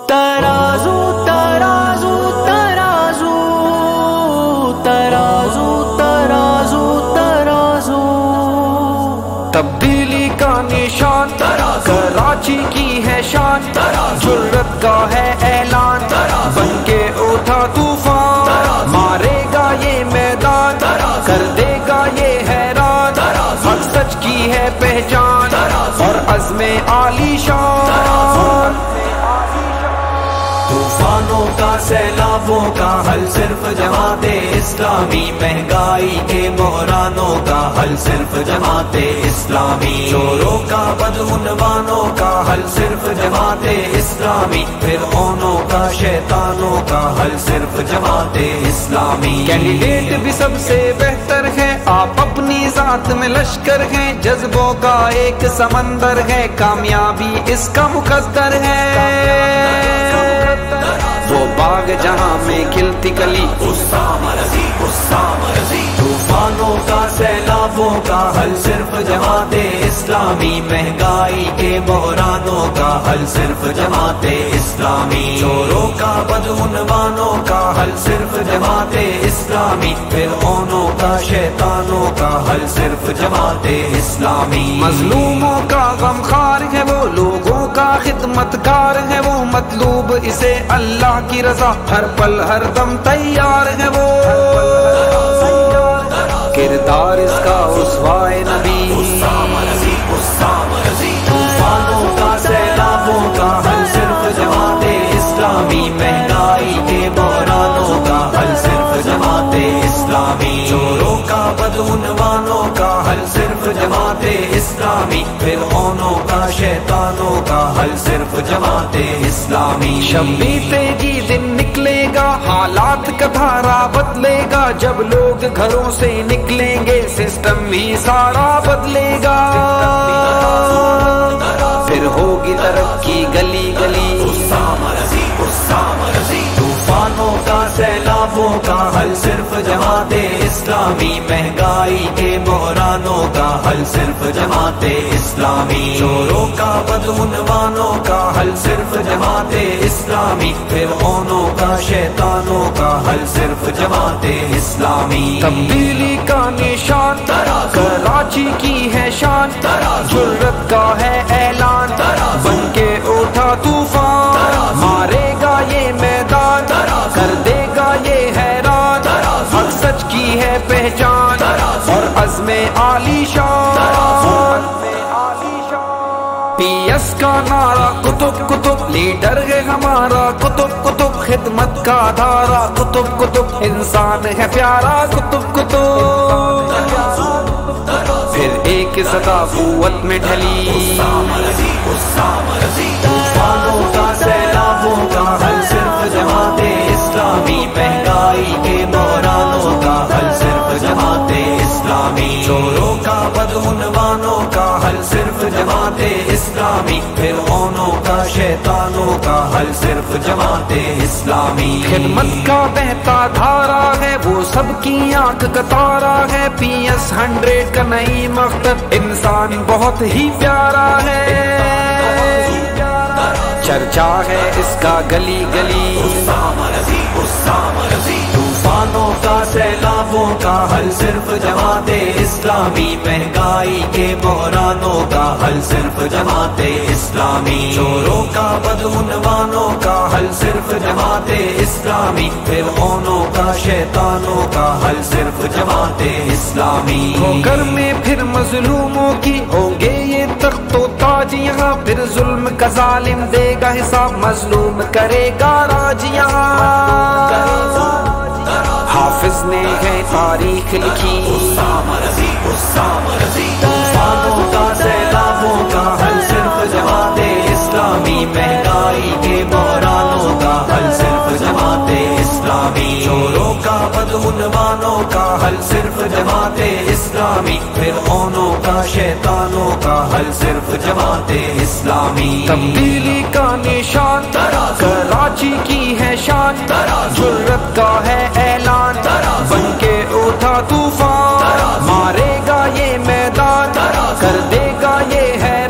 ترازو ترازو ترازو ترازو ترازو ترازو تبدیلی کا نشان کراچی کی ہے شان، جرت کا ہے اعلان، بن کے اٹھا طوفان، مارے گا یہ میدان، کر دے گا یہ حیران، حق سچ کی ہے پہچان اور عزم عالی شان۔ طوفانوں کا سیلابوں کا حل صرف جماعت اسلامی، مہنگائی کے بحرانوں کا حل صرف جماعت اسلامی، چوروں کا بدعنوانوں کا حل صرف جماعت اسلامی، فرعونوں کا شیطانوں کا حل صرف جماعت اسلامی۔ کینڈیڈیٹ بھی سب سے بہتر ہے، آپ اپنی ذات میں لشکر ہیں، جذبوں کا ایک سمندر ہے، کامیابی اس کا مقدر ہے۔ وہ باغ جہاں میں کھلتی کلی، طوفانوں کا سیلابوں کا حل صرف جماعت اسلامی، مہنگائی کے بحرانوں کا حل صرف جماعت اسلامی، چوروں کا بدعنوانوں کا حل صرف جماعت اسلامی، فرعونوں کا شیطانوں کا حل صرف جماعت اسلامی۔ مظلوموں کا غمخوار ہے وہ، لوگوں کا خدمت گار ہے وہ، مطلوب اسے اللہ کی رضا، ہر پل ہر دم تیار ہے وہ، کردار اس کا اسوائے نبی۔ طوفانوں کا سیلابوں کا حل صرف جماعت اسلامی، مہنگائی کے بحرانوں کا حل صرف جماعت اسلامی، چوروں کا بدعنوانوں کا حل صرف جماعت اسلامی، فرعونوں کا شیطانوں کا حل صرف جماعت اسلامی۔ شب بیتے گی دن نکلے گا، حالات کا دھارا بدلے گا، جب لوگ گھروں سے نکلیں گے سسٹم بھی سارا بدلے گا، پھر ہوگی ترقی گلی گلی۔ طوفانوں کا سیلابوں کا حل صرف جماعت اسلامی، مہنگائی کے بحرانوں کا حل صرف جماعت اسلامی، چوروں کا بدعنوانوں کا حل صرف جماعت اسلامی، فرعونوں کا شیطانوں کا حل صرف جماعت اسلامی۔ تبدیلی کا نشان کراچی کی ہے شان، جرت کا ہے اعلان، بن کے اٹھا طوفان، مارے گا یہ میدان، کر دے گا یہ حیران، حق سچ کی ہے پہچان اور عزم عالی شان۔ پی ایس کا نعرہ کتب کتب، لیڈر ہے ہمارا کتب کتب، خدمت کا دھارا کتب کتب، انسان ہے پیارا کتب کتب، پھر ایک صدا قوت میں ڈھلی۔ طوفانوں کا سیلابوں کا حل صرف جماعت اسلامی، مہنگائی کے بحرانوں کا حل صرف جماعت اسلامی، چوروں کا بدعنوانوں کا حل صرف جماعت اسلامی، فرعونوں کا شیطانوں کا حل صرف جماعت اسلامی۔ خدمت کا بہتا دھارا ہے وہ، سب کی آنکھ کا تارا ہے، پی ایس 100 کا نئی مقصد، انسان بہت ہی پیارا ہے، چرچا ہے اس کا گلی گلی۔ طوفانوں کا سیلابوں کا حل صرف جماعت اسلامی، مہنگائی کے بحرانوں کا حل صرف جماعت اسلامی، چوروں کا بدعنوانوں کا حل صرف جماعت اسلامی، فرعونوں کا شیطانوں کا حل صرف جماعت اسلامی۔ ہو گھر میں پھر مظلوموں کی ہوں گے یہ تخت و تاج یہاں، پھر ظلم کا ظالم دے گا حساب، مظلوم کرے گا راج یہاں، حافظ نے ہے تاریخ لکھی۔ طوفانوں کا سیلابوں کا حل صرف جماعت اسلامی، مہنگائی کے بحرانوں کا حل صرف جماعت اسلامی، چوروں کا بدعنوانوں کا حل صرف جماعت اسلامی، فرعونوں کا شیطانوں کا حل صرف جماعت اسلامی۔ تبدیلی کا نشان کراچی کی ہے شان، جرت کا ہے اعلان، بن کے اٹھا طوفان، مارے گا یہ میدان، کر دے گا یہ حیران۔